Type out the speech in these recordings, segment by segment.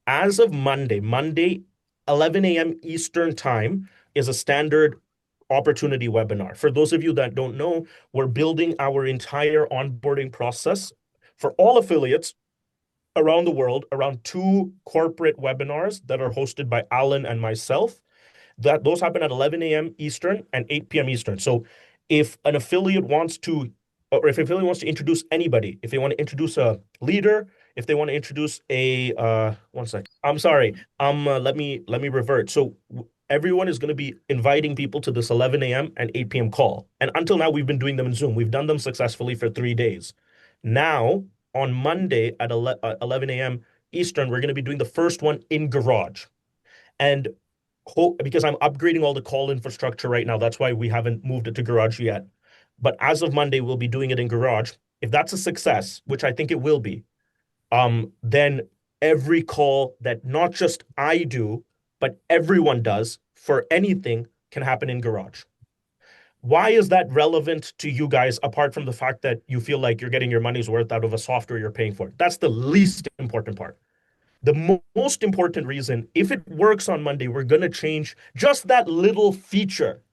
As of Monday, 11 a.m. Eastern time is a standard opportunity webinar. For those of you that don't know, we're building our entire onboarding process for all affiliates around the world around two corporate webinars that are hosted by Alan and myself. That those happen at 11 a.m. Eastern and 8 p.m. Eastern. So if an affiliate wants to, or if an affiliate wants to introduce anybody, if they want to introduce a leader, if they want to introduce a one sec. I'm sorry. Let me revert. So everyone is going to be inviting people to this 11 a.m. and 8 p.m. call. And until now, we've been doing them in Zoom. We've done them successfully for 3 days. Now, on Monday at 11 a.m. Eastern, we're going to be doing the first one in Garage. And because I'm upgrading all the call infrastructure right now. That's why we haven't moved it to Garage yet. But as of Monday, we'll be doing it in Garage. If that's a success, which I think it will be, then every call that not just I do, but everyone does for anything can happen in Garage. Why is that relevant to you guys, apart from the fact that you feel like you're getting your money's worth out of a software you're paying for? That's the least important part. The most important reason, if it works on Monday, we're going to change just that little feature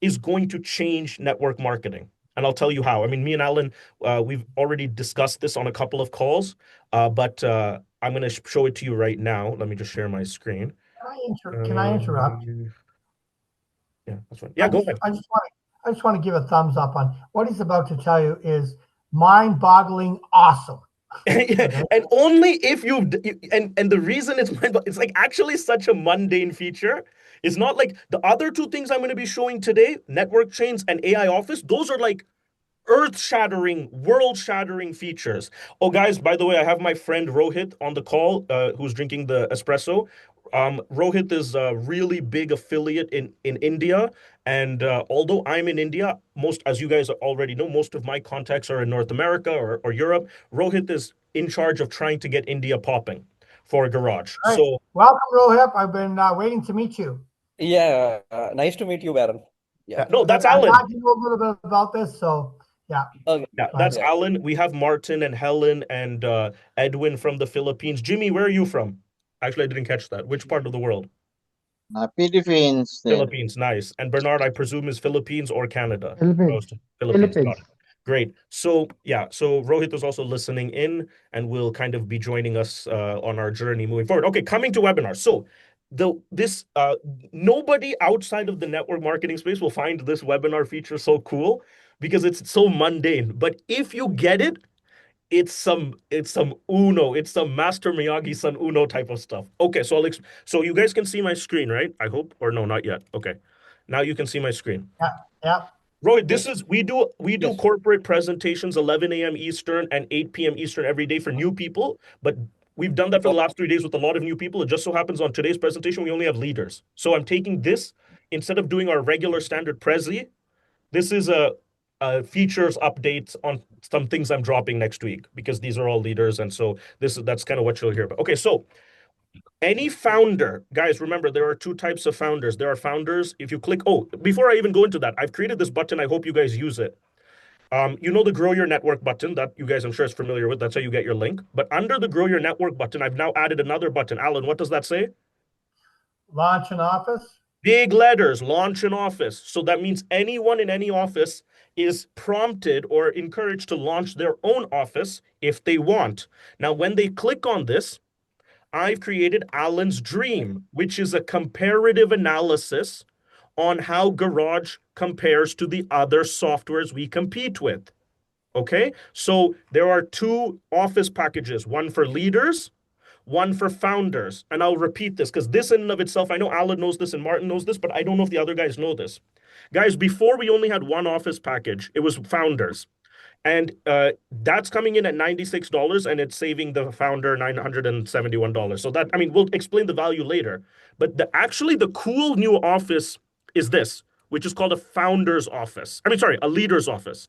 is going to change network marketing. And I'll tell you how. I mean, me and Alan, we've already discussed this on a couple of calls, but I'm going to show it to you right now. Let me just share my screen. Can I interrupt? Yeah, that's fine. Yeah, go ahead. I just want to give a thumbs up on what he's about to tell you is mind-boggling awesome. Okay? And only if you've and the reason it's like actually such a mundane feature. It's not like the other two things I'm going to be showing today, network chains and AI office. Those are like earth-shattering, world-shattering features. Oh, guys, by the way, I have my friend Rohit on the call, who's drinking the espresso. Rohit is a really big affiliate in India, and although I'm in India, most, as you guys already know, most of my contacts are in North America or Europe. Rohit is in charge of trying to get India popping for Garage. All right. So Welcome, Rohit. I've been waiting to meet you. Yeah, nice to meet you, Baron. Yeah. no, that's I'm Alan. talking a little bit about this, so yeah. Okay. Yeah, Go that's ahead. Yeah. Alan. We have Martin and Helen and Edwin from the Philippines. Jimmy, where are you from? Actually, I didn't catch that. Which part of the world? Philippines din. Philippines, nice. And Bernard, I presume, is Philippines or Canada? Philippines. Most Philippines, got Philippines. it. Great. So yeah, so Rohit is also listening in and will kind of be joining us on our journey moving forward. Okay, coming to webinars. So the this nobody outside of the network marketing space will find this webinar feature so cool because it's so mundane. But if you get it, it's some Uno, it's some Master Miyagi-san Uno type of stuff. Okay, so so you guys can see my screen, right? I hope, or no, not yet. Okay, now you can see my screen. Yeah, yeah. Rohit, this Yes. is we do Yes. corporate presentations 11 a.m. Eastern and 8 p.m. Eastern every day for new people, but we've done that for the Okay. last 3 days with a lot of new people. It just so happens on today's presentation we only have leaders. So I'm taking this instead of doing our regular standard Prezi. This is a features update on some things I'm dropping next week because these are all leaders, and so that's kind of what you'll hear about. Okay, so any founder, guys, remember there are two types of founders. There are founders. If you click, oh, before I even go into that, I've created this button. I hope you guys use it. You know the Grow Your Network button that you guys, I'm sure, is familiar with. That's how you get your link. But under the Grow Your Network button, I've now added another button. Alan, what does that say? Launch an office. Big letters, launch an office. So that means anyone in any office is prompted or encouraged to launch their own office if they want. Now, when they click on this, I've created Alan's Dream, which is a comparative analysis on how Garage compares to the other softwares we compete with. Okay, so there are two office packages, one for leaders, one for founders. And I'll repeat this because this in and of itself, I know Alan knows this and Martin knows this, but I don't know if the other guys know this. Guys, before we only had one office package, it was founders. And that's coming in at $96 and it's saving the founder $971. So that, I mean, we'll explain the value later. But actually the cool new office is this, which is called a founder's office. I mean, sorry, a leader's office.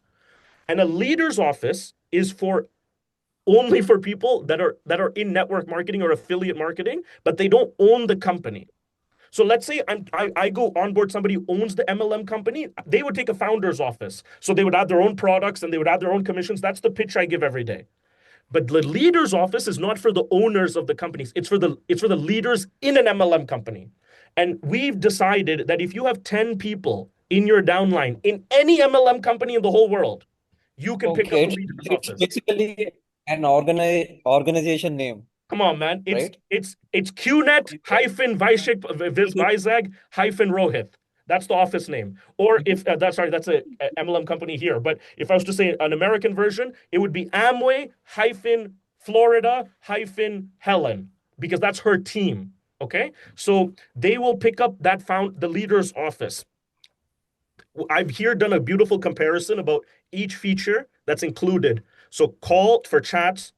And a leader's office is for only for people that are in network marketing or affiliate marketing, but they don't own the company. So let's say I go onboard somebody who owns the MLM company, they would take a founder's office. So they would add their own products and they would add their own commissions. That's the pitch I give every day. But the leader's office is not for the owners of the companies. It's for the leaders in an MLM company. And we've decided that if you have 10 people in your downline in any MLM company in the whole world, you can pick up Okay, the leader's it's office. basically an organization name, Come on, man. right? It's QNet hyphen Vizag hyphen Rohit. That's the office name. Or if that's a MLM company here. But if I was to say an American version, it would be Amway hyphen Florida hyphen Helen, because that's her team. Okay, so they will pick up the leader's office. I've here done a beautiful comparison about each feature that's included. So call for chats.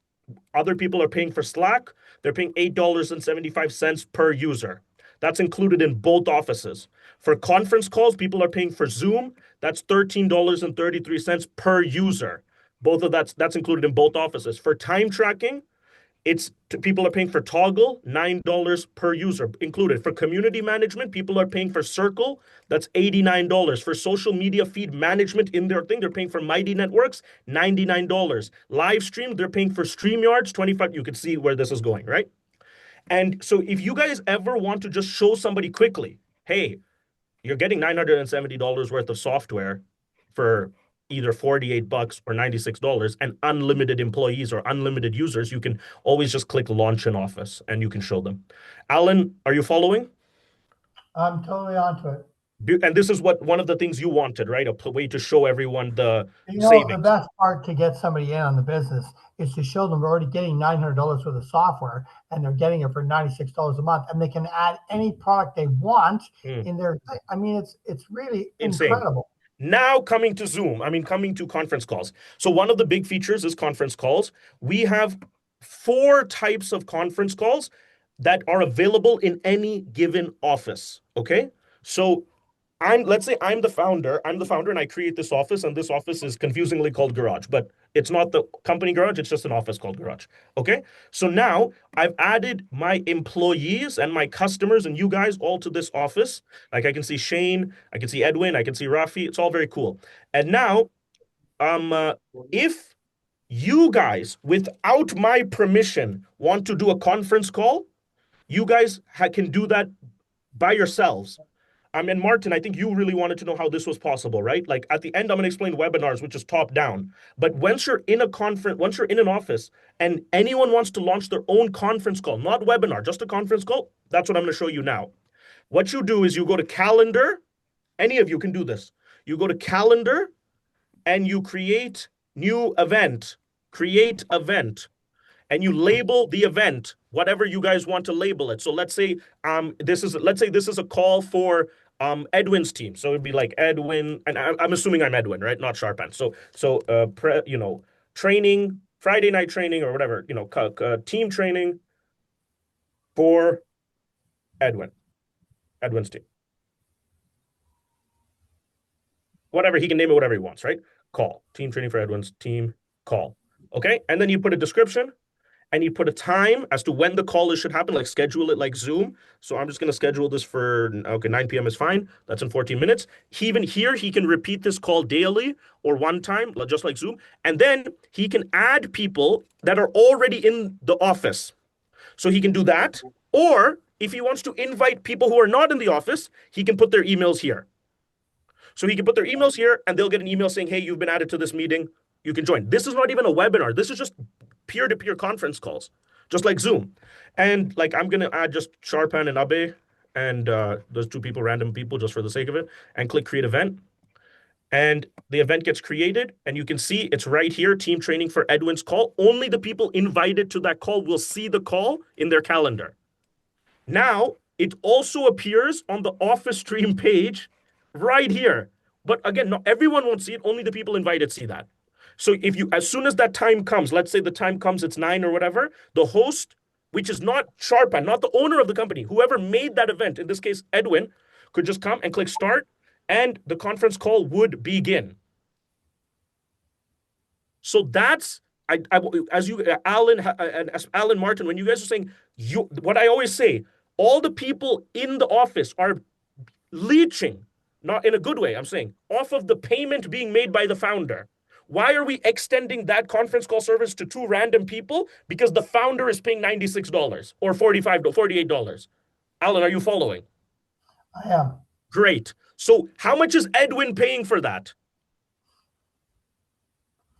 Other people are paying for Slack. They're paying $8.75 per user. That's included in both offices. For conference calls, people are paying for Zoom. That's $13.33 per user. Both of that's included in both offices. For time tracking, people are paying for Toggle, $9 per user included. For community management, people are paying for Circle, that's $89. For social media feed management in their thing, they're paying for Mighty Networks, $99. Live stream, they're paying for StreamYards, $25. You can see where this is going, right? And so if you guys ever want to just show somebody quickly, hey, you're getting $970 worth of software for either $48 or $96 and unlimited employees or unlimited users, you can always just click launch in Office and you can show them. Alan, are you following? I'm totally onto it. And this is one of the things you wanted, right? A way to show everyone the The best part to get somebody in on the business is to show them we're already getting $900 worth of software and they're getting it for $96 a month, and they can add any product they want in their. I mean, it's really insane. Incredible. Now coming to conference calls. So one of the big features is conference calls. We have 4 types of conference calls that are available in any given office. Okay, so let's say I'm the founder and I create this office, and this office is confusingly called Garage, but it's not the company Garage, it's just an office called Garage. Okay, so now I've added my employees and my customers and you guys all to this office. Like I can see Shane, I can see Edwin, I can see Rafi. It's all very cool. And now if you guys without my permission want to do a conference call, you guys can do that by yourselves. And Martin, I think you really wanted to know how this was possible, right? Like at the end, I'm going to explain webinars, which is top down. But once you're in an office and anyone wants to launch their own conference call, not webinar, just a conference call, that's what I'm going to show you now. What you do is you go to calendar. Any of you can do this. You go to calendar and you create new event, and you label the event whatever you guys want to label it. So let's say this is a call for Edwin's team. So it'd be like Edwin, and I'm assuming I'm Edwin, right? Not Shorupan. So training, Friday night training or whatever, team training for Edwin's team. Whatever, he can name it whatever he wants, right? Call, team training for Edwin's team, call. Okay, and then you put a description and you put a time as to when the call should happen, like schedule it like Zoom. So I'm just going to schedule this for, 9 p.m. is fine. That's in 14 minutes. Even here, he can repeat this call daily or one time, just like Zoom. And then he can add people that are already in the office. So he can do that. Or if he wants to invite people who are not in the office, he can put their emails here. So he can put their emails here and they'll get an email saying, hey, you've been added to this meeting. You can join. This is not even a webinar. This is just peer-to-peer conference calls, just like Zoom. And like I'm going to add just Shorupan and Abe and those 2 people, random people, just for the sake of it, and click create event. And the event gets created and you can see it's right here, team training for Edwin's call. Only the people invited to that call will see the call in their calendar. Now, it also appears on the Office Stream page right here. But again, not everyone won't see it. Only the people invited see that. So as soon as that time comes, let's say the time comes, it's 9 or whatever, the host, which is not Shorupan, not the owner of the company, whoever made that event, in this case, Edwin, could just come and click start and the conference call would begin. So that's, Alan Martin, when you guys are saying, what I always say, all the people in the office are leeching, not in a good way, I'm saying, off of the payment being made by the founder. Why are we extending that conference call service to 2 random people? Because the founder is paying $96 or $48. Alan, are you following? I am. Great. So how much is Edwin paying for that?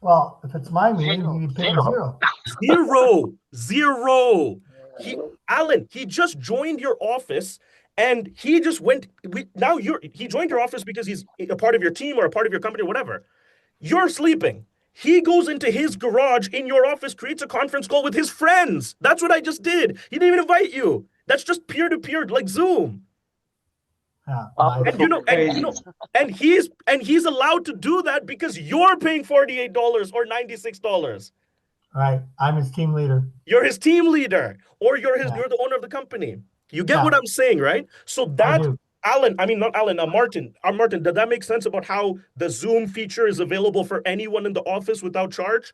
Well, if it's my meeting, you pay zero. Zero. Alan, he just joined your office and he just went. He joined your office because he's a part of your team or a part of your company or whatever. You're sleeping. He goes into his garage in your office, creates a conference call with his friends. That's what I just did. He didn't even invite you. That's just peer-to-peer, like Zoom. Yeah, And he's allowed to do that because you're paying $48 or $96. Right. I'm his team leader. You're his team leader, or you're the owner of the company. You get what I'm saying, right? So that Alan, I mean not Alan, Martin. Martin, did that make sense about how the Zoom feature is available for anyone in the office without charge?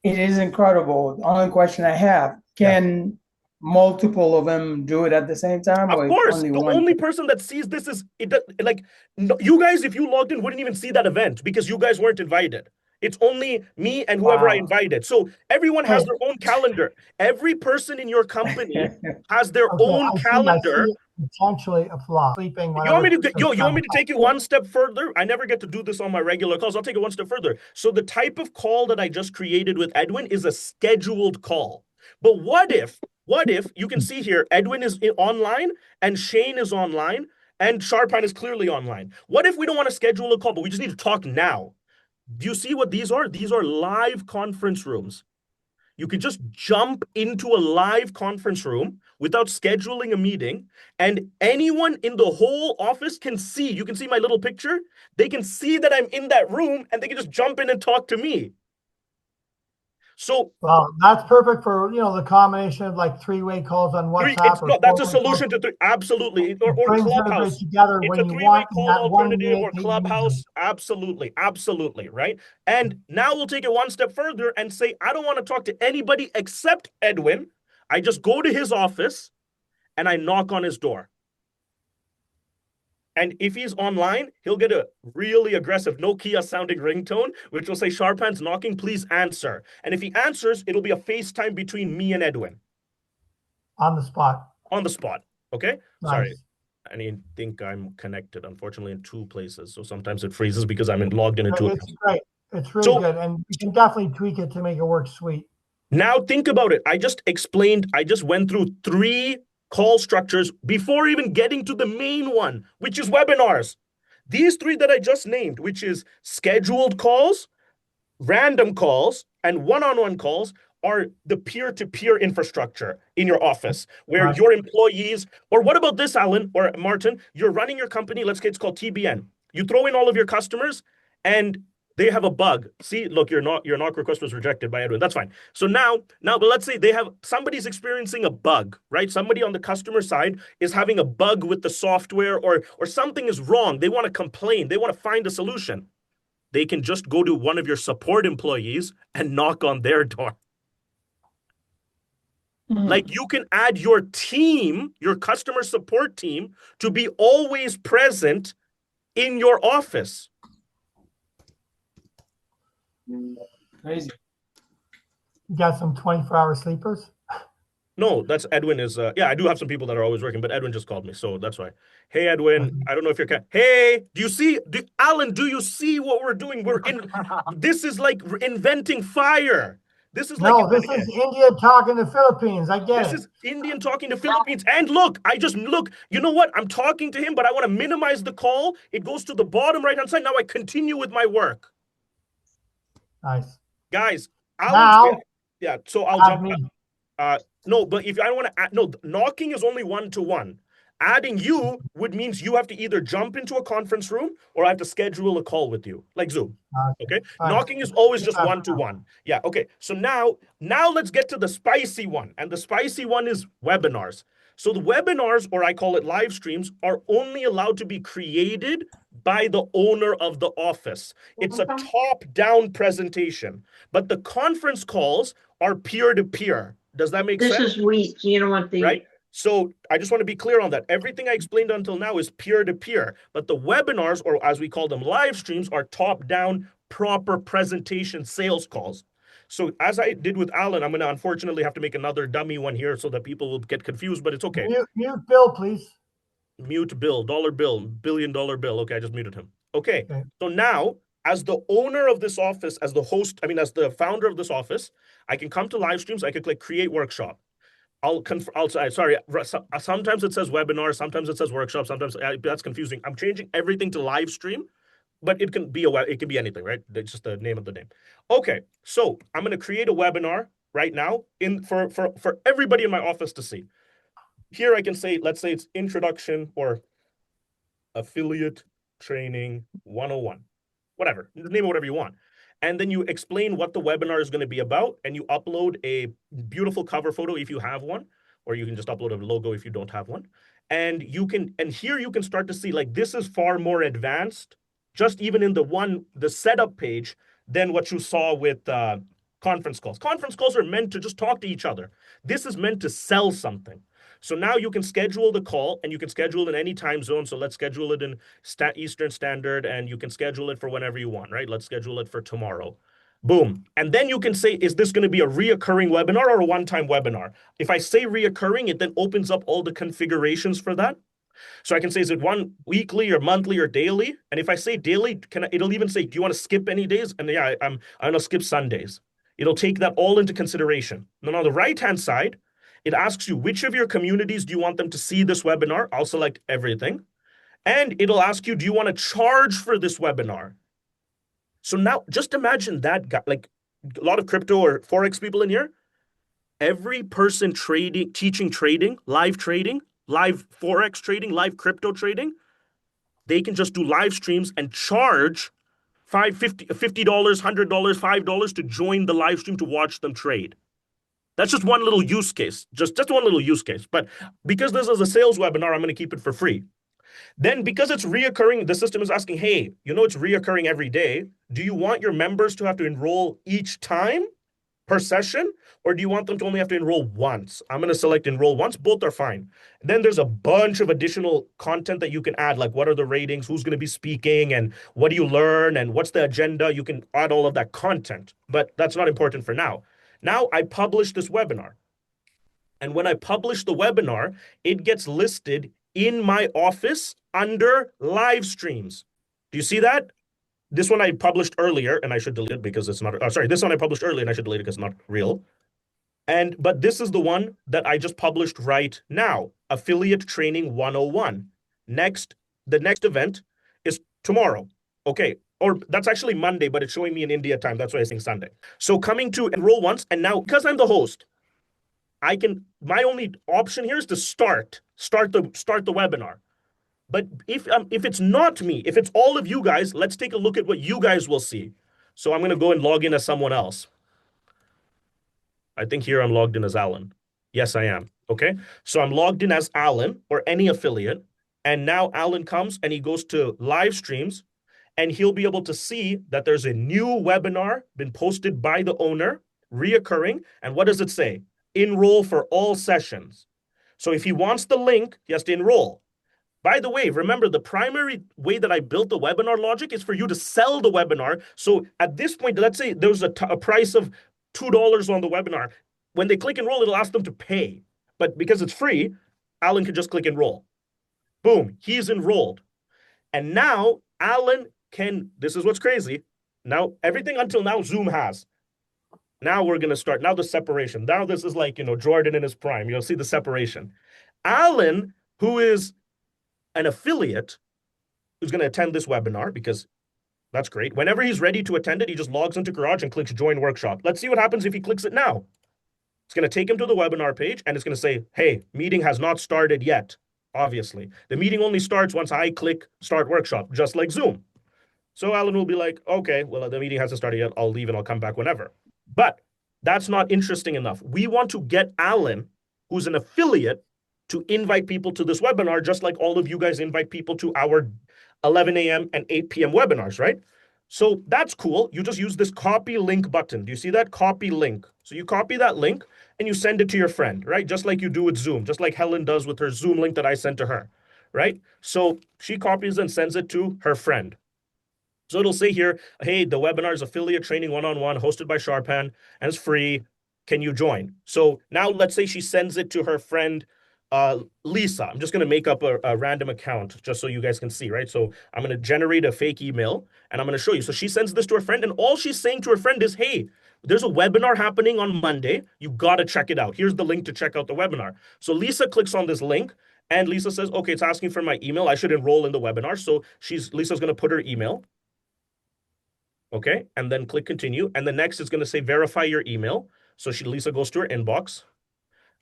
It is incredible. The only question I have, can multiple of them do it at the same time? Of course, only the only person that sees this is you guys, if you logged in, wouldn't even see that event because you guys weren't invited. It's only me and whoever I invited. So everyone has their own calendar. Every person in your company has their own calendar. Potentially a flaw. Sleeping. You want me to take it one step further? I never get to do this on my regular calls. I'll take it one step further. So the type of call that I just created with Edwin is a scheduled call. But what if you can see here, Edwin is online and Shane is online and Shorupan is clearly online. What if we don't want to schedule a call, but we just need to talk now? Do you see what these are? These are live conference rooms. You could just jump into a live conference room without scheduling a meeting, and anyone in the whole office can see. You can see my little picture. They can see that I'm in that room, and they can just jump in and talk to me. So, well, that's perfect for the combination of like 3-way calls on WhatsApp. That's a solution to absolutely, or Clubhouse. Together it's when a 3-way call alternative, or Clubhouse. Absolutely, right? And now we'll take it one step further and say, I don't want to talk to anybody except Edwin. I just go to his office and I knock on his door. And if he's online, he'll get a really aggressive Nokia sounding ringtone, which will say, Shorupan's knocking, please answer. And if he answers, it'll be a FaceTime between me and Edwin. On the spot. Okay? Nice. Sorry. I think I'm connected, unfortunately, in 2 places. So sometimes it freezes because I'm logged in into it. It's great. It's really good. And you can definitely tweak it to make it work sweet. Now think about it. I just went through 3 call structures before even getting to the main one, which is webinars. These 3 that I just named, which is scheduled calls, random calls, and one-on-one calls, are the peer-to-peer infrastructure in your office where your employees, or what about this, Alan or Martin, you're running your company, it's called TBN. You throw in all of your customers and they have a bug. See, look, your knock request was rejected by Edwin. That's fine. So now, but let's say somebody's experiencing a bug, right? Somebody on the customer side is having a bug with the software or something is wrong. They want to complain. They want to find a solution. They can just go to one of your support employees and knock on their door. Like you can add your team, your customer support team, to be always present in your office. Crazy. You got some 24-hour sleepers? No, that's Edwin is, I do have some people that are always working, but Edwin just called me, so that's why. Hey, Edwin, I don't know if you're, hey, Alan, do you see what we're doing? This is like inventing fire. This is this is India talking to Philippines. I get it. This is Indian talking to Philippines. And look, you know what? I'm talking to him, but I want to minimize the call. It goes to the bottom right-hand side. Now I continue with my work. Nice. Guys, so I'll jump. No, but if I don't want to add, knocking is only 1-to-1. Adding you would means you have to either jump into a conference room or I have to schedule a call with you, like Zoom. Okay. Knocking is always just 1-to-1. Yeah. Okay. So now let's get to the spicy one. And the spicy one is webinars. So the webinars, or I call it live streams, are only allowed to be created by the owner of the office. It's a top-down presentation, but the conference calls are peer-to-peer. Does that make sense? This is weak. You don't want the right. So I just want to be clear on that. Everything I explained until now is peer-to-peer, but the webinars, or as we call them, live streams, are top-down proper presentation sales calls. So as I did with Alan, I'm going to unfortunately have to make another dummy one here so that people will get confused, but it's okay. Mute Bill, please. Mute Bill, dollar bill, $1 billion bill. Okay, I just muted him. Okay. So now, as the owner of this office, as the host, as the founder of this office, I can come to live streams. I can click create workshop. Sorry, sometimes it says webinar, sometimes it says workshop, sometimes that's confusing. I'm changing everything to live stream, but it can be anything, right? It's just the name of the name. Okay, so I'm going to create a webinar right now for everybody in my office to see. Here I can say, let's say it's introduction or affiliate training 101, whatever, name it whatever you want. And then you explain what the webinar is going to be about, and you upload a beautiful cover photo if you have one, or you can just upload a logo if you don't have one. And here you can start to see, like, this is far more advanced, just even in the setup page, than what you saw with conference calls. Conference calls are meant to just talk to each other. This is meant to sell something. So now you can schedule the call, and you can schedule in any time zone. So let's schedule it in Eastern Standard, and you can schedule it for whenever you want, right? Let's schedule it for tomorrow. Boom. And then you can say, is this going to be a reoccurring webinar or a one-time webinar? If I say reoccurring, it then opens up all the configurations for that. So I can say, is it one weekly or monthly or daily? And if I say daily, it'll even say, do you want to skip any days? And yeah, I'm going to skip Sundays. It'll take that all into consideration. Then on the right-hand side, it asks you, which of your communities do you want them to see this webinar? I'll select everything. And it'll ask you, do you want to charge for this webinar? So now just imagine that guy, like a lot of crypto or Forex people in here, every person teaching trading, live Forex trading, live crypto trading, they can just do live streams and charge $50, $100, $5 to join the live stream to watch them trade. That's just one little use case, just one little use case. But because this is a sales webinar, I'm going to keep it for free. Then because it's reoccurring, the system is asking, hey, it's reoccurring every day. Do you want your members to have to enroll each time per session, or do you want them to only have to enroll once? I'm going to select enroll once. Both are fine. Then there's a bunch of additional content that you can add, like what are the ratings, who's going to be speaking, and what do you learn, and what's the agenda? You can add all of that content, but that's not important for now. Now I publish this webinar. And when I publish the webinar, it gets listed in my office under live streams. Do you see that? This one I published earlier, and I should delete it because it's not, this one I published earlier and I should delete it because it's not real. But this is the one that I just published right now, Affiliate Training 101. The next event is tomorrow. Okay, or that's actually Monday, but it's showing me in India time. That's why I think Sunday. So coming to enroll once, and now because I'm the host, my only option here is to start the webinar. But if it's not me, if it's all of you guys, let's take a look at what you guys will see. So I'm going to go and log in as someone else. I think here I'm logged in as Alan. Yes, I am. Okay. So I'm logged in as Alan or any affiliate. And now Alan comes and he goes to live streams, and he'll be able to see that there's a new webinar been posted by the owner, reoccurring. And what does it say? Enroll for all sessions. So if he wants the link, he has to enroll. By the way, remember, the primary way that I built the webinar logic is for you to sell the webinar. So at this point, let's say there's a price of $2 on the webinar. When they click enroll, it'll ask them to pay. But because it's free, Alan can just click enroll. Boom, he's enrolled. And now Alan this is what's crazy. Now, everything until now Zoom has. Now we're going to start. Now the separation. Now this is like, Jordan in his prime. You'll see the separation. Alan, who is an affiliate, who's going to attend this webinar, because that's great. Whenever he's ready to attend it, he just logs into Garage and clicks join workshop. Let's see what happens if he clicks it now. It's going to take him to the webinar page, and it's going to say, hey, meeting has not started yet. Obviously, the meeting only starts once I click start workshop, just like Zoom. So Alan will be like, okay, well, the meeting hasn't started yet. I'll leave and I'll come back whenever. But that's not interesting enough. We want to get Alan, who's an affiliate, to invite people to this webinar, just like all of you guys invite people to our 11 a.m. and 8 p.m. webinars, right? So that's cool. You just use this copy link button. Do you see that? Copy link. So you copy that link and you send it to your friend, right? Just like you do with Zoom, just like Helen does with her Zoom link that I sent to her, right? So she copies and sends it to her friend. So it'll say here, hey, the webinar is affiliate training one-on-one hosted by Shorupan and it's free. Can you join? So now let's say she sends it to her friend, Lisa. I'm just going to make up a random account just so you guys can see, right? So I'm going to generate a fake email and I'm going to show you. So she sends this to her friend and all she's saying to her friend is, hey, there's a webinar happening on Monday. You got to check it out. Here's the link to check out the webinar. So Lisa clicks on this link and Lisa says, okay, it's asking for my email. I should enroll in the webinar. So Lisa's going to put her email. Okay, and then click continue. And the next is going to say verify your email. So Lisa goes to her inbox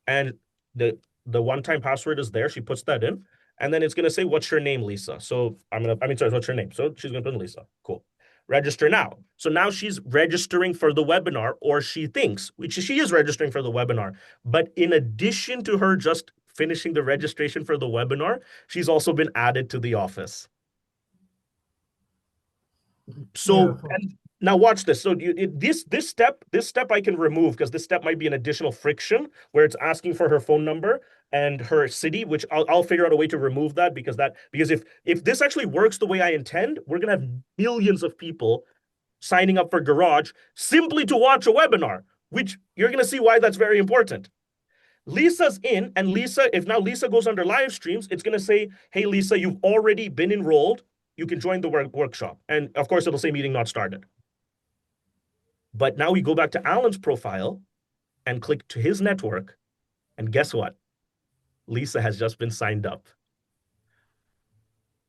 and the one-time password is there. She puts that in. And then it's going to say, what's your name, Lisa? So sorry, what's your name? So she's going to put in Lisa. Cool. Register now. So now she's registering for the webinar, or she thinks, which she is registering for the webinar. But in addition to her just finishing the registration for the webinar, she's also been added to the office. So now watch this. So this step I can remove because this step might be an additional friction where it's asking for her phone number and her city, which I'll figure out a way to remove that because if this actually works the way I intend, we're gonna have millions of people signing up for Garage simply to watch a webinar, which you're gonna see why that's very important. Lisa's in, and if now Lisa goes under live streams, it's gonna say, hey Lisa, you've already been enrolled. You can join the workshop. And of course, it'll say meeting not started. But now we go back to Alan's profile and click to his network. And guess what? Lisa has just been signed up.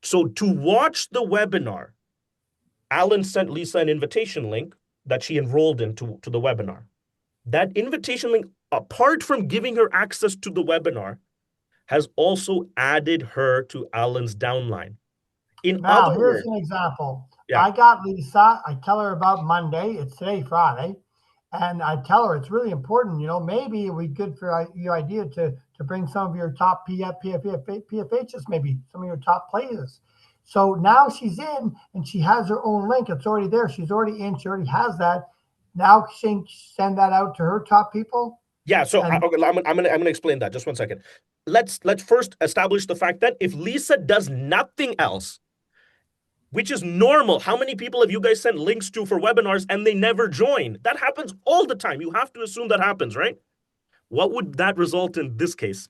So to watch the webinar, Alan sent Lisa an invitation link that she enrolled into to the webinar. That invitation link, apart from giving her access to the webinar, has also added her to Alan's downline. Now, here's an example. Yeah. I got Lisa. I tell her about Monday. It's today, Friday. And I tell her it's really important. You know, maybe it would be good for your idea to bring some of your top PFHs, maybe some of your top players. So now she's in and she has her own link. It's already there. She's already in. She already has that. Now she can send that out to her top people. Yeah, so I'm gonna explain that. Just 1 second. Let's first establish the fact that if Lisa does nothing else, which is normal. How many people have you guys sent links to for webinars and they never join? That happens all the time. You have to assume that happens, right? What would that result in this case?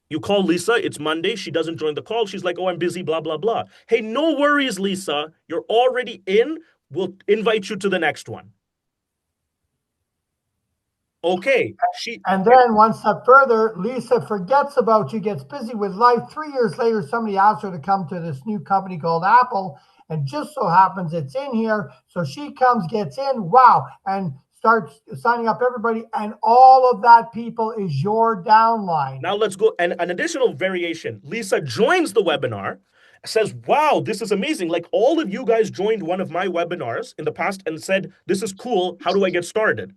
You call Lisa, it's Monday, she doesn't join the call. She's like, oh, I'm busy, blah, blah, blah. Hey, no worries, Lisa. You're already in. We'll invite you to the next one. Okay. And then one step further, Lisa forgets about you, gets busy with life. 3 years later, somebody asks her to come to this new company called Apple, and just so happens it's in here. So she comes, gets in, wow, and starts signing up everybody, and all of that people is your downline. Now let's go, and an additional variation. Lisa joins the webinar, says, wow, this is amazing. Like all of you guys joined one of my webinars in the past and said, this is cool. How do I get started?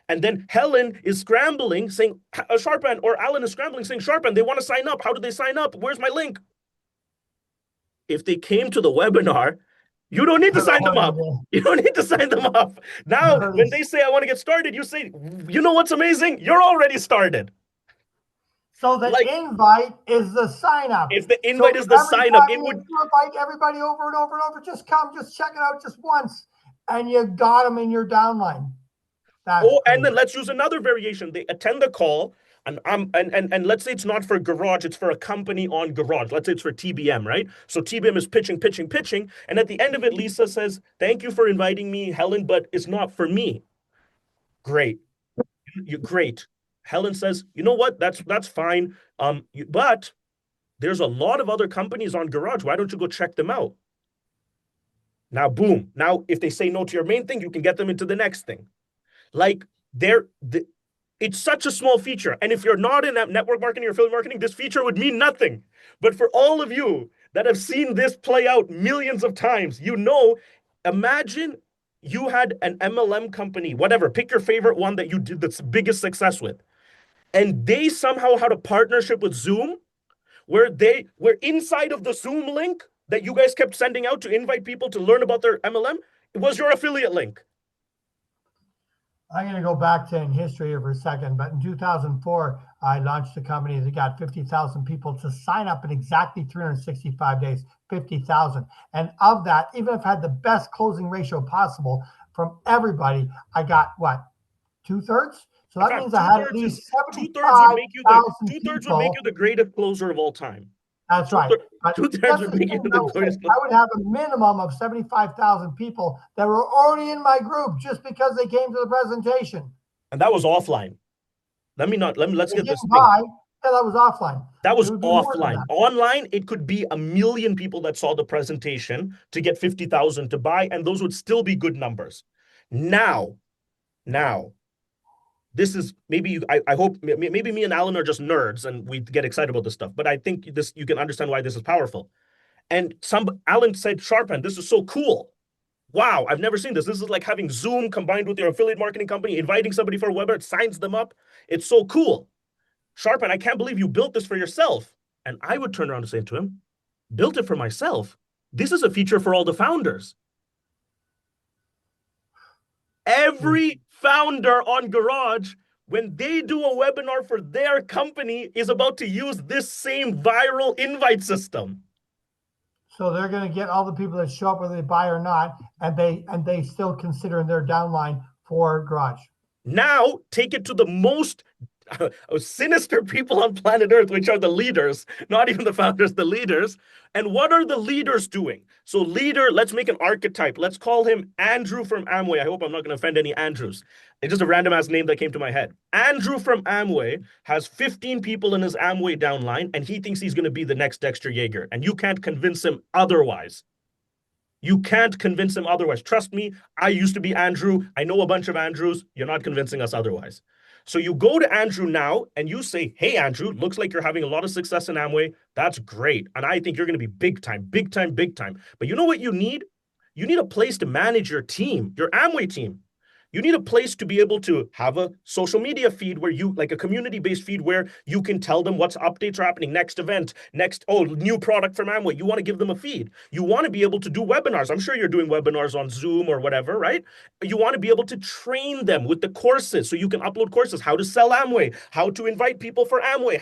And then Helen is scrambling, saying, Shorupan, or Alan is scrambling, saying, Shorupan, they want to sign up. How do they sign up? Where's my link? If they came to the webinar, you don't need to sign them up. You don't need to sign them up. Now, when they say, I want to get started, you say, you know what's amazing? You're already started. So the invite is the sign up. If the invite is the sign up, it would invite everybody over and over and over. Just come, just check it out just once, and you got them in your downline. And then let's use another variation. They attend the call, and let's say it's not for Garage, it's for a company on Garage. Let's say it's for TBM, right? So TBM is pitching, and at the end of it, Lisa says, "Thank you for inviting me, Helen, but it's not for me." Great, you're great. Helen says, "You know what? That's fine. But there's a lot of other companies on Garage. Why don't you go check them out?" Now, boom. Now, if they say no to your main thing, you can get them into the next thing. Like it's such a small feature. And if you're not in that network marketing or affiliate marketing, this feature would mean nothing. But for all of you that have seen this play out millions of times, imagine you had an MLM company, whatever, pick your favorite one that you did that's biggest success with. And they somehow had a partnership with Zoom where they were inside of the Zoom link that you guys kept sending out to invite people to learn about their MLM. It was your affiliate link. I'm going to go back to in history for a second, but in 2004, I launched a company that got 50,000 people to sign up in exactly 365 days, 50,000. And of that, even if I had the best closing ratio possible from everybody, I got what, 2/3? So that means I had at least 75,000 two-thirds would make you the greatest closer of all time. That's right. But Two-thirds would make you the greatest. I would have a minimum of 75,000 people that were already in my group just because they came to the presentation. And that was offline. Let's get this thing. Yeah, that was offline. That was offline. Online, it could be 1 million people that saw the presentation to get 50,000 to buy, and those would still be good numbers. Now, this is I hope maybe me and Alan are just nerds and we get excited about this stuff, but I think you can understand why this is powerful. And Alan said, Shorupan, this is so cool. Wow, I've never seen this. This is like having Zoom combined with your affiliate marketing company, inviting somebody for a webinar, it signs them up. It's so cool. Shorupan, I can't believe you built this for yourself. And I would turn around and say to him, built it for myself? This is a feature for all the founders. Every founder on Garage, when they do a webinar for their company, is about to use this same viral invite system. So they're going to get all the people that show up whether they buy or not, and they still consider in their downline for Garage. Now take it to the most sinister people on planet Earth, which are the leaders, not even the founders, the leaders. And what are the leaders doing? So leader, let's make an archetype. Let's call him Andrew from Amway. I hope I'm not going to offend any Andrews. It's just a random ass name that came to my head. Andrew from Amway has 15 people in his Amway downline, and he thinks he's going to be the next Dexter Yeager. And you can't convince him otherwise. You can't convince him otherwise. Trust me, I used to be Andrew. I know a bunch of Andrews. You're not convincing us otherwise. So you go to Andrew now and you say, hey, Andrew, looks like you're having a lot of success in Amway. That's great. And I think you're going to be big time, big time, big time. But you know what you need? You need a place to manage your team, your Amway team. You need a place to be able to have a social media feed where you, like a community-based feed where you can tell them what's updates are happening, next event, new product from Amway. You want to give them a feed. You want to be able to do webinars. I'm sure you're doing webinars on Zoom or whatever, right? You want to be able to train them with the courses so you can upload courses, how to sell Amway, how to invite people for Amway,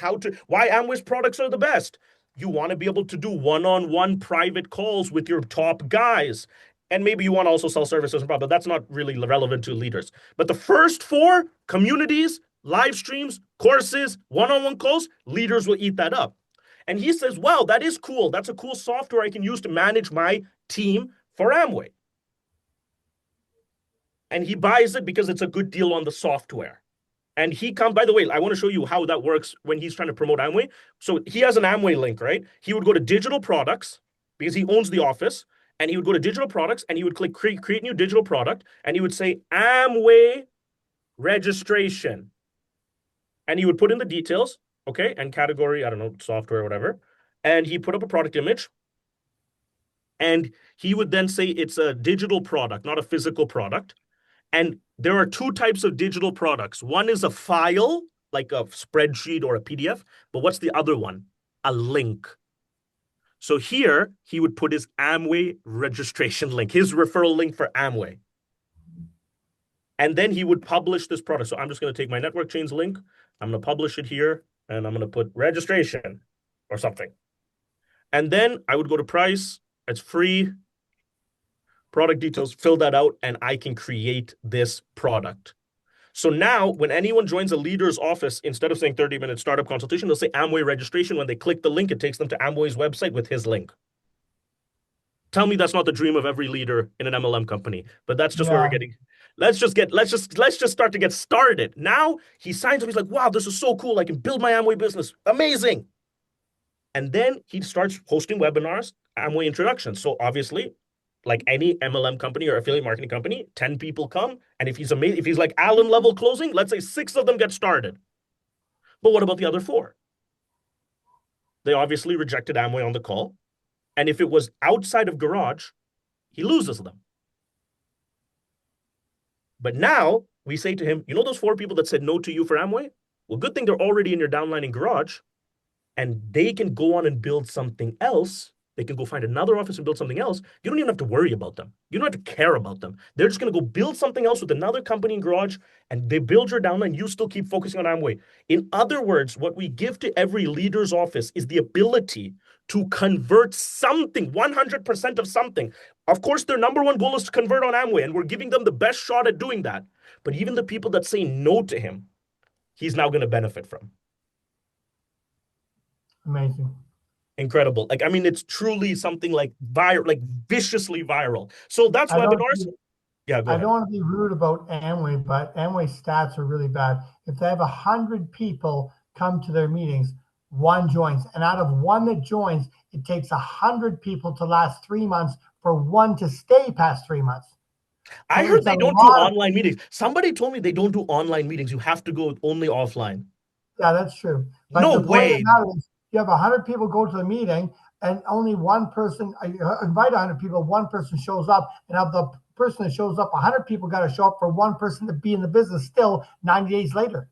why Amway's products are the best. You want to be able to do one-on-one private calls with your top guys. And maybe you want to also sell services, but that's not really relevant to leaders. But the first 4, communities, live streams, courses, one-on-one calls, leaders will eat that up. And he says, wow, that is cool. That's a cool software I can use to manage my team for Amway. And he buys it because it's a good deal on the software. And by the way, I want to show you how that works when he's trying to promote Amway. So he has an Amway link, right? He would go to digital products because he owns the office. And he would go to digital products and he would click create new digital product. And he would say Amway registration. And he would put in the details, okay, and category, I don't know, software or whatever. And he put up a product image. And he would then say it's a digital product, not a physical product. And there are 2 types of digital products. One is a file, like a spreadsheet or a PDF. But what's the other one? A link. So here, he would put his Amway registration link, his referral link for Amway. And then he would publish this product. So I'm just going to take my network chains link. I'm going to publish it here. And I'm going to put registration or something. And then I would go to price. It's free. Product details, fill that out, and I can create this product. So now when anyone joins a leader's office, instead of saying 30-minute startup consultation, they'll say Amway registration. When they click the link, it takes them to Amway's website with his link. Tell me that's not the dream of every leader in an MLM company, but that's just where we're getting. Let's just start to get started. Now he signs up. He's like, wow, this is so cool. I can build my Amway business. Amazing. And then he starts hosting webinars, Amway introductions. So obviously, like any MLM company or affiliate marketing company, 10 people come. And if he's like Allen level closing, let's say 6 of them get started. But what about the other 4? They obviously rejected Amway on the call. And if it was outside of Garage, he loses them. But now we say to him, you know those 4 people that said no to you for Amway? Well, good thing they're already in your downline in Garage. And they can go on and build something else They can go find another office and build something else. You don't even have to worry about them. You don't have to care about them. They're just going to go build something else with another company in garage, and they build your downline. You still keep focusing on Amway. In other words, what we give to every leader's office is the ability to convert something, 100% of something. Of course, their number one goal is to convert on Amway, and we're giving them the best shot at doing that. But even the people that say no to him, he's now going to benefit from. Amazing. Incredible. Like, I mean, it's truly something like viral, like viciously viral. So that's webinars. Yeah, go I ahead. don't want to be rude about Amway, but Amway stats are really bad. If they have 100 people come to their meetings, one joins. And out of one that joins, it takes 100 people to last 3 months for one to stay past 3 months. I heard they don't do online meetings. Somebody told me they don't do online meetings. You have to go only offline. Yeah, that's true. But no the point way. Of the matter is, you have 100 people go to the meeting, and only one person, invite 100 people, one person shows up, and of the person that shows up, 100 people got to show up for one person to be in the business still 90 days later.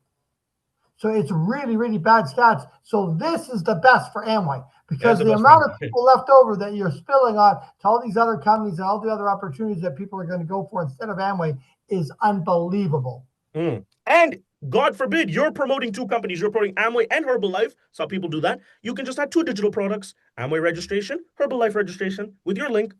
So it's really, really bad stats. So this is the best for Amway, because the amount of people left over that you're spilling on to all these other companies and all the other opportunities that people are going to go for instead of Amway is unbelievable. And God forbid you're promoting two companies, you're promoting Amway and Herbalife. Some people do that. You can just add two digital products, Amway registration, Herbalife registration with your link.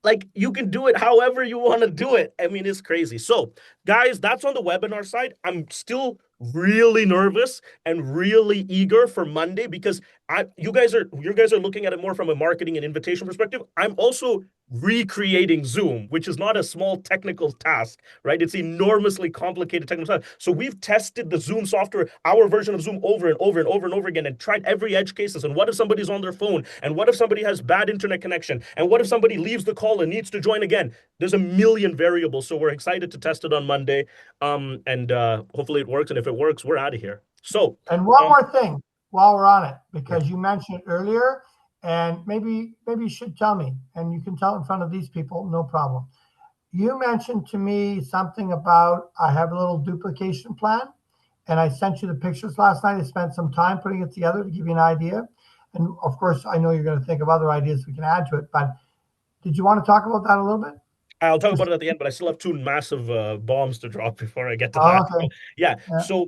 Like, you can do it however you want to do it. I mean, it's crazy. So, guys, that's on the webinar side. I'm still really nervous and really eager for Monday, because you guys are looking at it more from a marketing and invitation perspective. I'm also recreating Zoom, which is not a small technical task, right? It's enormously complicated technical task. So we've tested the Zoom software, our version of Zoom, over and over and over and over again, and tried every edge cases. And what if somebody's on their phone? And what if somebody has bad internet connection? And what if somebody leaves the call and needs to join again? There's a million variables. So we're excited to test it on Monday. And hopefully it works. And if it works, we're out of here. So, and one more thing while we're on it, because you mentioned it earlier, and maybe you should tell me, and you can tell in front of these people, no problem. You mentioned to me something about I have a little duplication plan, and I sent you the pictures last night. I spent some time putting it together to give you an idea. And of course, I know you're going to think of other ideas we can add to it, but did you want to talk about that a little bit? I'll talk about it at the end, but I still have two massive bombs to drop before I get to that. Okay. Yeah. So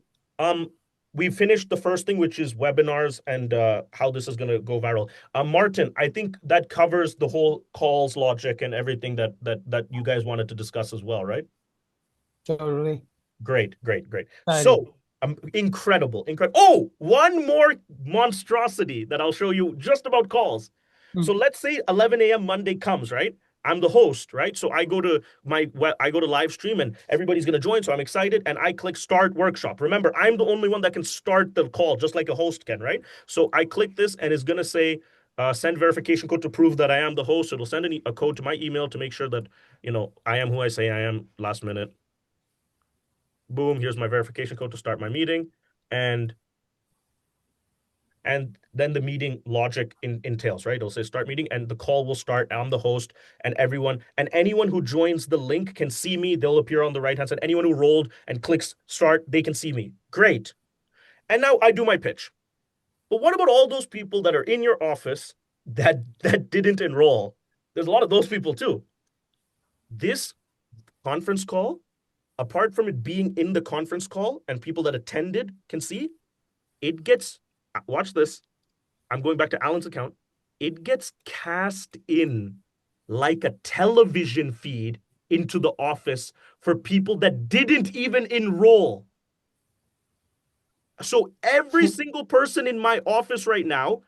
we finished the first thing, which is webinars and how this is going to go viral. Martin, I think that covers the whole calls logic and everything that you guys wanted to discuss as well, right? Totally. Great. So incredible. Oh, one more monstrosity that I'll show you just about calls. So let's say 11 a.m. Monday comes, right? I'm the host, right? So I go to live stream and everybody's going to join. So I'm excited. And I click start workshop. Remember, I'm the only one that can start the call, just like a host can, right? So I click this and it's going to say, send verification code to prove that I am the host. It'll send a code to my email to make sure that, I am who I say I am. Last minute. Boom. Here's my verification code to start my meeting. And then the meeting logic entails, right? It'll say start meeting and the call will start. I'm the host, and anyone who joins the link can see me. They'll appear on the right-hand side. Anyone who rolled and clicks start, they can see me. Great. And now I do my pitch. But what about all those people that are in your office that didn't enroll? There's a lot of those people too. This conference call, apart from it being in the conference call and people that attended can see, it gets, watch this. I'm going back to Alan's account. It gets cast in like a television feed into the office for people that didn't even enroll. So every single person in my office right now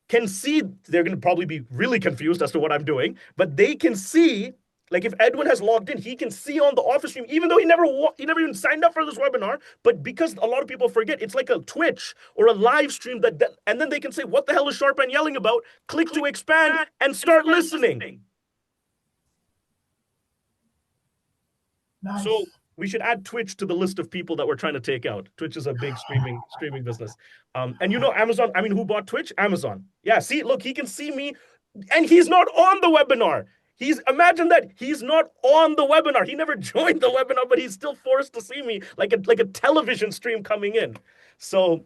can see, they're going to probably be really confused as to what I'm doing, but they can see, like if Edwin has logged in, he can see on the office stream, even though he never even signed up for this webinar, but because a lot of people forget, it's like a Twitch or a live stream and then they can say, what the hell is Shorupan yelling about? Click to expand and start listening. Nice. So we should add Twitch to the list of people that we're trying to take out. Twitch is a big streaming business. And Amazon, who bought Twitch? Amazon. Yeah, see, look, he can see me and he's not on the webinar. Imagine that he's not on the webinar. He never joined the webinar, but he's still forced to see me like a television stream coming in. So,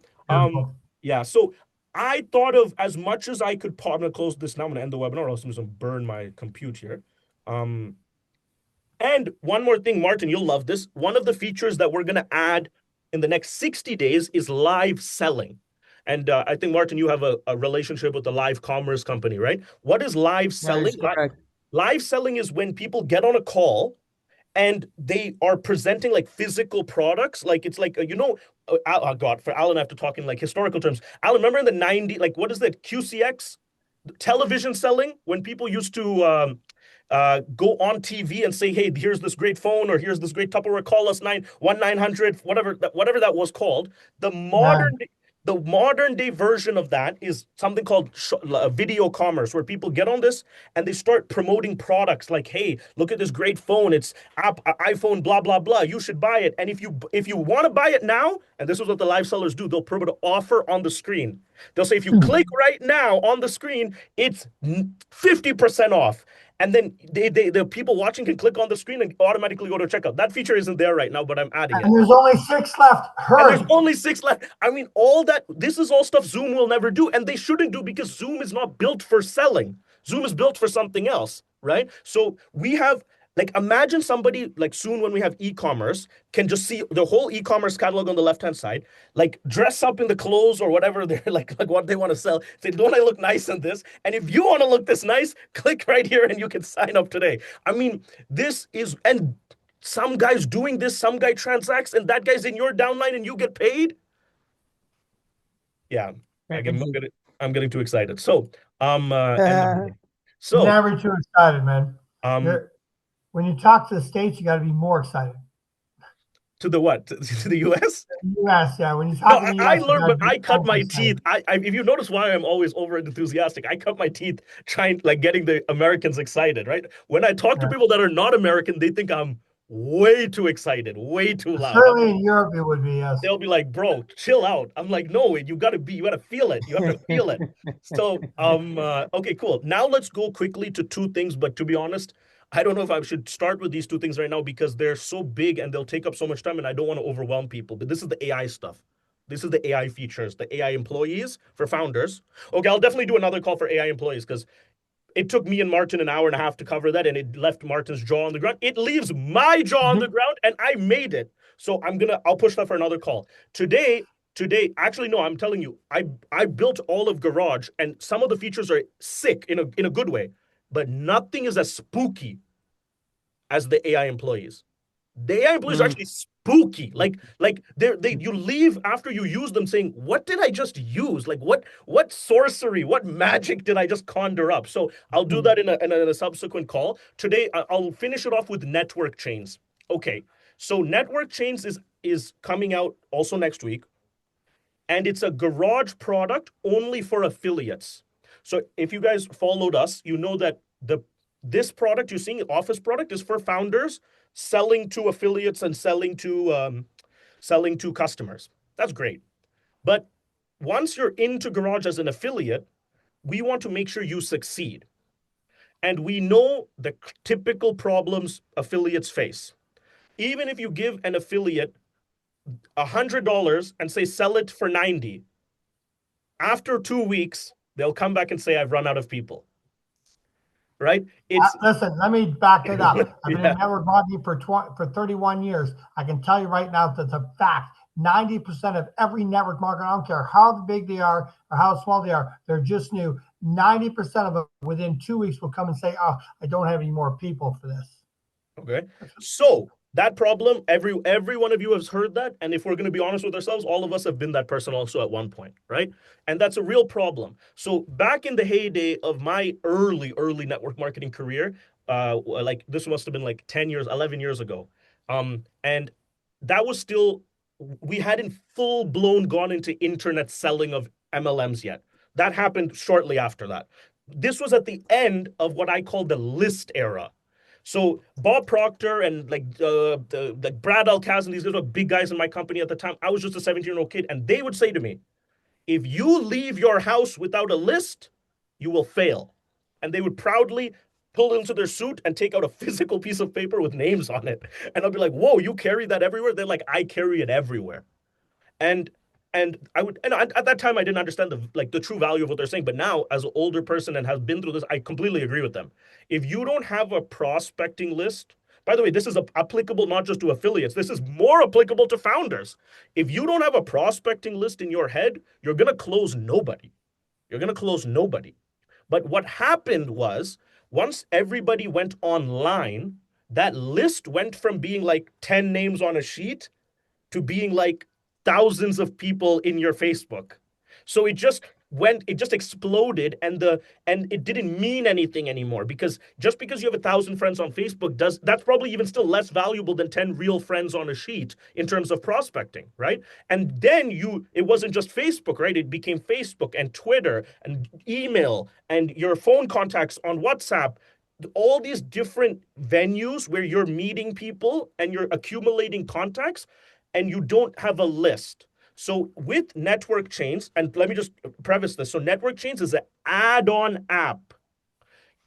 yeah. So I thought of as much as I could. I'm gonna close this now. I'm gonna end the webinar, or else I'm gonna burn my compute here. And one more thing, Martin, you'll love this. One of the features that we're gonna add in the next 60 days is live selling. And I think, Martin, you have a relationship with the live commerce company, right? What is live That is selling? correct. Live selling is when people get on a call and they are presenting like physical products. Like it's like, oh God, for Alan, I have to talk in like historical terms. Alan, remember in the 90s, like what is that, QCX? Television selling, when people used to go on TV and say, "Hey, here's this great phone, or here's this great Tupperware. Call us 900, whatever that was called." The modern the modern day version of that is something called video commerce, where people get on this and they start promoting products like, "Hey, look at this great phone. It's iPhone, blah blah blah. You should buy it." And if you want to buy it now, and this is what the live sellers do, they'll put an offer on the screen. They'll say, if you click right now on the screen, it's 50% off. And then the people watching can click on the screen and automatically go to checkout. That feature isn't there right now, but I'm adding it. And there's only 6 left. And there's Hurry. only 6 left. I mean, all that, this is all stuff Zoom will never do. And they shouldn't do, because Zoom is not built for selling. Zoom is built for something else, right? So we have, like, imagine somebody, like, soon when we have e-commerce, can just see the whole e-commerce catalog on the left-hand side, like dress up in the clothes or whatever they're like what they want to sell. Say, don't I look nice in this? And if you want to look this nice, click right here and you can sign up today. I mean, this is, and some guy's doing this, some guy transacts, and that guy's in your downline and you get paid. Yeah, I'm getting too excited. So, so Never too excited, man. um, When you talk to the States, you got to be more excited. to the what? To the US? Yes, yeah. When you No, talk to the US, I you learned, gotta but be I cut my excited. teeth. If you notice why I'm always over enthusiastic, I cut my teeth trying, like, getting the Americans excited, right? When I talk to Yeah. people that are not American, they think I'm way too excited, way too loud. Certainly in Europe, it would be, yes. They'll be like, "Bro, chill out." I'm like, "No, you gotta feel it. You have to feel it." So, okay, cool. Now let's go quickly to 2 things, but to be honest, I don't know if I should start with these 2 things right now, because they're so big and they'll take up so much time, and I don't want to overwhelm people. But this is the AI stuff. This is the AI features, the AI employees for founders. Okay, I'll definitely do another call for AI employees, because it took me and Martin an hour and a half to cover that, and it left Martin's jaw on the ground. It leaves my jaw on the ground, and I made it. So I'll push that for another call. Today, actually, no, I'm telling you, I built all of Garage, and some of the features are sick in a good way, but nothing is as spooky as the AI employees. The AI employees are actually spooky. Like you leave after you use them saying, "What did I just use? Like what sorcery, what magic did I just conjure up?" So I'll do that in a subsequent call. Today, I'll finish it off with network chains. Okay, so network chains is coming out also next week, and it's a Garage product only for affiliates. So if you guys followed us, you know that this product you're seeing, Office product, is for founders selling to affiliates and selling to customers. That's great. But once you're into Garage as an affiliate, we want to make sure you succeed. And we know the typical problems affiliates face. Even if you give an affiliate $100 and say sell it for 90, after 2 weeks, they'll come back and say, "I've run out of people." Right? Listen, let me back it up. I've been Yeah. in network marketing for 31 years. I can tell you right now that's a fact. 90% of every network marketer, I don't care how big they are or how small they are, they're just new. 90% of them within 2 weeks will come and say, "Oh, I don't have any more people for this." Okay. So that problem, every one of you has heard that. And if we're going to be honest with ourselves, all of us have been that person also at one point, right? And that's a real problem. So back in the heyday of my early network marketing career, like this must have been like 10 years, 11 years ago. And that was still, we hadn't full blown gone into internet selling of MLMs yet. That happened shortly after that. This was at the end of what I call the list era. So Bob Proctor and like Brad Alcaz, these guys were big guys in my company at the time. I was just a 17-year-old kid, and they would say to me, "If you leave your house without a list, you will fail." And they would proudly pull into their suit and take out a physical piece of paper with names on it. And I'll be like, "Whoa, you carry that everywhere?" They're like, "I carry it everywhere." And And at that time I didn't understand the true value of what they're saying. But now, as an older person and has been through this, I completely agree with them. If you don't have a prospecting list, by the way, this is applicable not just to affiliates, this is more applicable to founders. If you don't have a prospecting list in your head, you're going to close nobody. You're going to close nobody. But what happened was, once everybody went online, that list went from being like 10 names on a sheet to being like thousands of people in your Facebook. So it just exploded, and it didn't mean anything anymore, because just because you have 1,000 friends on Facebook, that's probably even still less valuable than 10 real friends on a sheet in terms of prospecting, right? And then it wasn't just Facebook, right? It became Facebook and Twitter and email and your phone contacts on WhatsApp, all these different venues where you're meeting people and you're accumulating contacts, and you don't have a list. So with network chains, and let me just preface this. So network chains is an add-on app.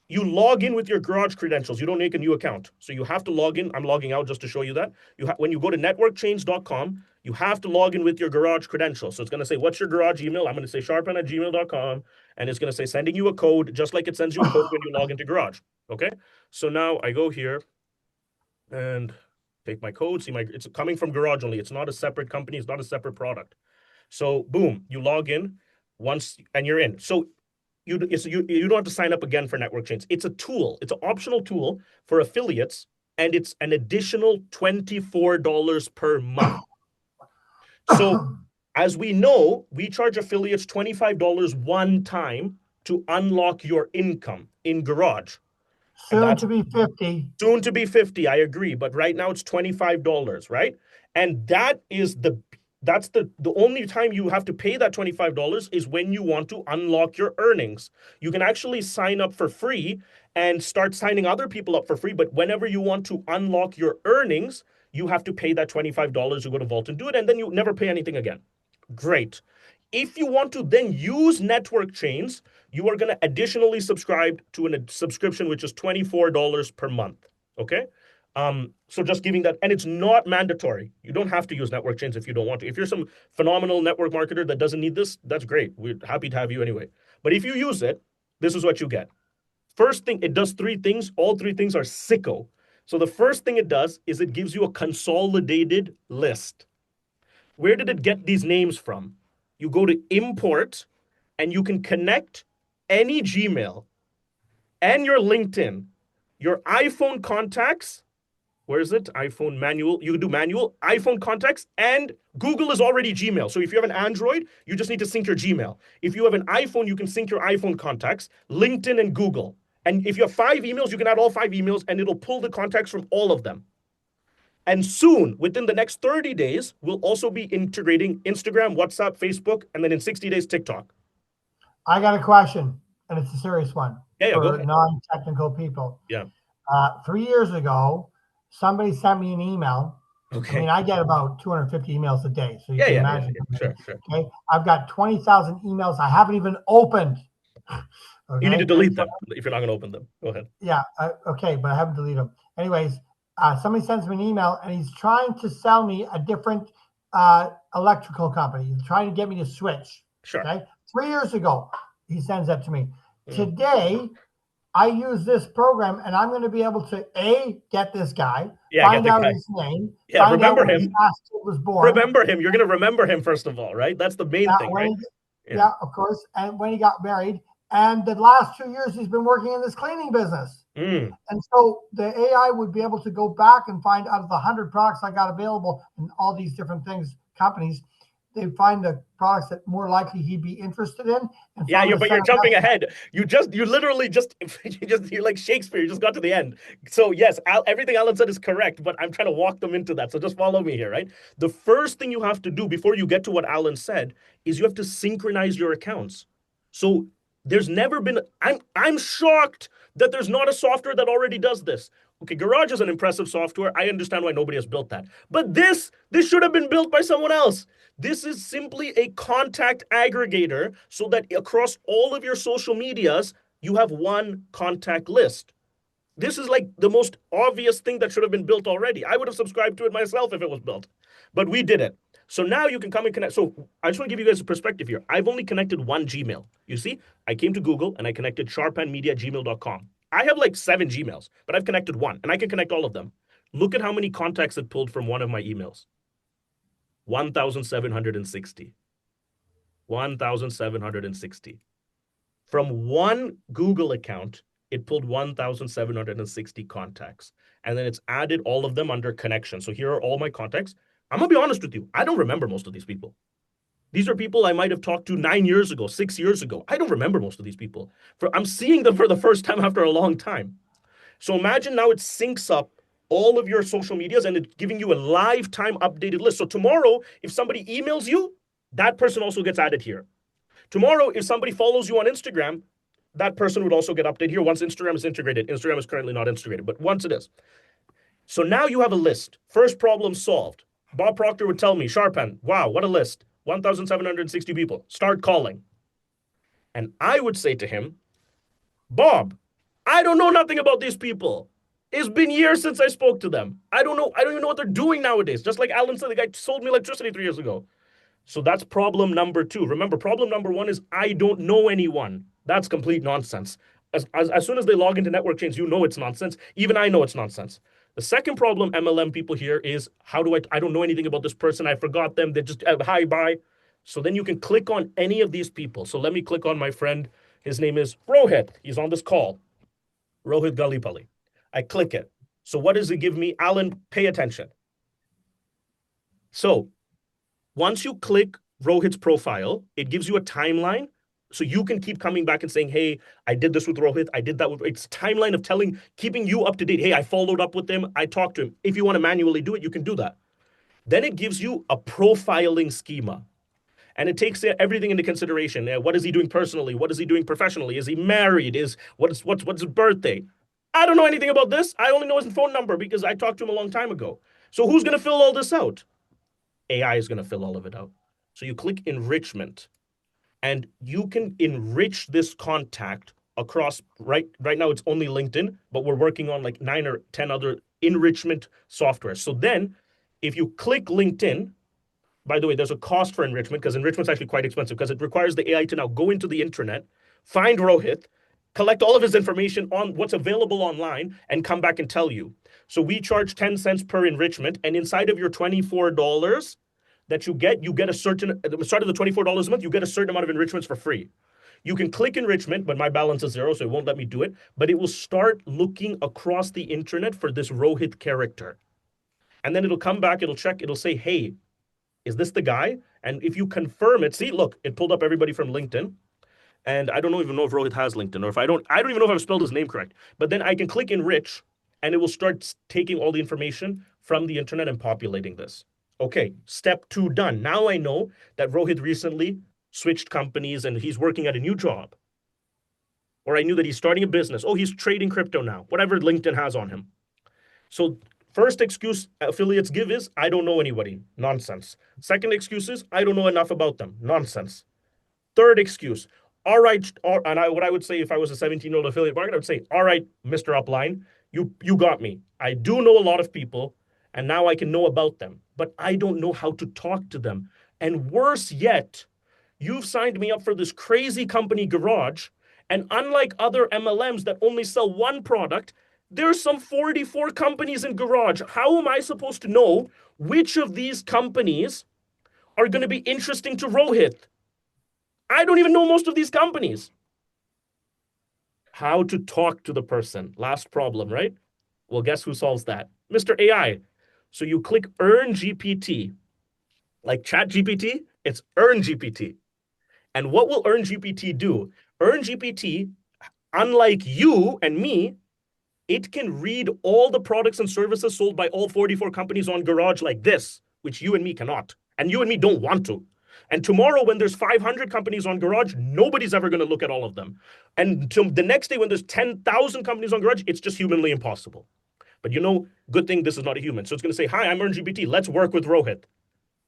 You log in with your Garage credentials. You don't make a new account. So you have to log in. I'm logging out just to show you that. When you go to networkchains.com, you have to log in with your Garage credentials. So it's going to say, what's your Garage email? I'm going to say shorupan@gmail.com. And it's going to say, sending you a code, just like it sends you a code when you log into Garage. Okay? So now I go here and take my code, it's coming from Garage only. It's not a separate company. It's not a separate product. So boom, you log in once and you're in. So you don't have to sign up again for network chains. It's a tool. It's an optional tool for affiliates, and it's an additional $24 per month. So as we know, we charge affiliates $25 one time to unlock your income in Garage. Soon to be 50. Soon to be 50, I agree. But right now it's $25, right? And that's the only time you have to pay that $25 is when you want to unlock your earnings. You can actually sign up for free and start signing other people up for free. But whenever you want to unlock your earnings, you have to pay that $25. You go to Vault and do it, and then you never pay anything again. Great. If you want to then use network chains, you are going to additionally subscribe to a subscription, which is $24 per month. Okay. So just giving that, and it's not mandatory. You don't have to use network chains if you don't want to. If you're some phenomenal network marketer that doesn't need this, that's great. We're happy to have you anyway. But if you use it, this is what you get. First thing, it does three things. All three things are sicko. So the first thing it does is it gives you a consolidated list. Where did it get these names from? You go to import, and you can connect any Gmail and your LinkedIn, your iPhone contacts. Where is it? iPhone manual. You can do manual, iPhone contacts, and Google is already Gmail. So if you have an Android, you just need to sync your Gmail. If you have an iPhone, you can sync your iPhone contacts, LinkedIn and Google. And if you have 5 emails, you can add all 5 emails, and it'll pull the contacts from all of them. And soon, within the next 30 days, we'll also be integrating Instagram, WhatsApp, Facebook, and then in 60 days, TikTok. I got a question, and it's a serious one go for ahead. non-technical people. Yeah. 3 years ago, somebody sent me an email. Okay. I mean, I get about 250 emails a day, so you can imagine. Sure. Okay, I've got 20,000 emails I haven't even opened. Okay? You need to delete them if you're not going to open them. Go ahead. Yeah. Okay, but I haven't deleted them. Anyways, somebody sends me an email, and he's trying to sell me a different electrical company. He's trying to get me to switch. Sure. Okay. 3 years ago, he sends that to me. Today, I use this program, and I'm going to be able to get this guy, find out his name, find out when his last kid was born. Remember him. You're going to remember him first of all, right? That's the main thing, right? Yeah, of course. And when he got married, and the last 2 years he's been working in this cleaning business. And so the AI would be able to go back and find out of the 100 products I got available in all these different things, companies, they find the products that more likely he'd be interested in. And but you're jumping ahead. You're like Shakespeare. You just got to the end. So yes, everything Alan said is correct, but I'm trying to walk them into that. So just follow me here, right? The first thing you have to do before you get to what Alan said is you have to synchronize your accounts. So there's never been, I'm shocked that there's not a software that already does this. Okay, Garage is an impressive software. I understand why nobody has built that. But this should have been built by someone else. This is simply a contact aggregator so that across all of your social medias, you have one contact list. This is like the most obvious thing that should have been built already. I would have subscribed to it myself if it was built, but we did it. So now you can come and connect. So I just want to give you guys a perspective here. I've only connected one Gmail. You see, I came to Google and I connected shorupanmedia@gmail.com. I have like 7 Gmails, but I've connected one and I can connect all of them. Look at how many contacts it pulled from one of my emails. 1,760. 1,760. From one Google account, it pulled 1,760 contacts. And then it's added all of them under connection. So here are all my contacts. I'm going to be honest with you. I don't remember most of these people. These are people I might have talked to 9 years ago, 6 years ago. I don't remember most of these people. I'm seeing them for the first time after a long time. So imagine now it syncs up all of your social medias and it's giving you a lifetime updated list. So tomorrow, if somebody emails you, that person also gets added here. Tomorrow, if somebody follows you on Instagram, that person would also get updated here once Instagram is integrated. Instagram is currently not integrated, but once it is. So now you have a list. First problem solved. Bob Proctor would tell me, Shorupan, wow, what a list. 1,760 people. Start calling. And I would say to him, Bob, I don't know nothing about these people. It's been years since I spoke to them. I don't even know what they're doing nowadays. Just like Alan said, the guy sold me electricity 3 years ago. So that's problem number 2. Remember, problem number 1 is I don't know anyone. That's complete nonsense. As soon as they log into network chains, you know it's nonsense. Even I know it's nonsense. The second problem MLM people here is how do I don't know anything about this person. I forgot them. They just hi, bye. So then you can click on any of these people. So let me click on my friend. His name is Rohit. He's on this call. Rohit Galipalli. I click it. So what does it give me? Alan, pay attention. So once you click Rohit's profile, it gives you a timeline. So you can keep coming back and saying, hey, I did this with Rohit. I did that with, it's timeline of keeping you up to date. Hey, I followed up with him. I talked to him. If you want to manually do it, you can do that. Then it gives you a profiling schema. And it takes everything into consideration. What is he doing personally? What is he doing professionally? Is he married? What's his birthday? I don't know anything about this. I only know his phone number because I talked to him a long time ago. So who's going to fill all this out? AI is going to fill all of it out. So you click enrichment. And you can enrich this contact across, right now it's only LinkedIn, but we're working on like 9 or 10 other enrichment software. So then if you click LinkedIn, by the way, there's a cost for enrichment because enrichment's actually quite expensive because it requires the AI to now go into the internet, find Rohit, collect all of his information on what's available online and come back and tell you. So we charge 10 cents per enrichment, and inside of your $24 that you get a certain, at the start of the $24 a month, you get a certain amount of enrichments for free. You can click enrichment, but my balance is 0, so it won't let me do it. But it will start looking across the internet for this Rohit character. And then it'll come back, it'll check, it'll say, hey, is this the guy? And if you confirm it, see, look, it pulled up everybody from LinkedIn. And I don't even know if Rohit has LinkedIn, or if I don't even know if I've spelled his name correct. But then I can click enrich, and it will start taking all the information from the internet and populating this. Okay, step 2 done. Now I know that Rohit recently switched companies and he's working at a new job. Or I knew that he's starting a business. Oh, he's trading crypto now, whatever LinkedIn has on him. So first excuse affiliates give is, I don't know anybody. Nonsense. Second excuse is, I don't know enough about them. Nonsense. Third excuse, all right, what I would say if I was a 17-year-old affiliate marketer, I would say, all right, Mr. Upline, you got me. I do know a lot of people, and now I can know about them, but I don't know how to talk to them. And worse yet, you've signed me up for this crazy company Garage, and unlike other MLMs that only sell one product, there's some 44 companies in Garage. How am I supposed to know which of these companies are going to be interesting to Rohit? I don't even know most of these companies. How to talk to the person. Last problem, right? Well, guess who solves that? Mr. AI. So you click Earn GPT. Like Chat GPT, it's Earn GPT. And what will Earn GPT do? Earn GPT, unlike you and me, it can read all the products and services sold by all 44 companies on Garage like this, which you and me cannot. And you and me don't want to. And tomorrow, when there's 500 companies on Garage, nobody's ever going to look at all of them. And the next day, when there's 10,000 companies on Garage, it's just humanly impossible. But good thing this is not a human. So it's going to say, hi, I'm EarnGPT. Let's work with Rohit.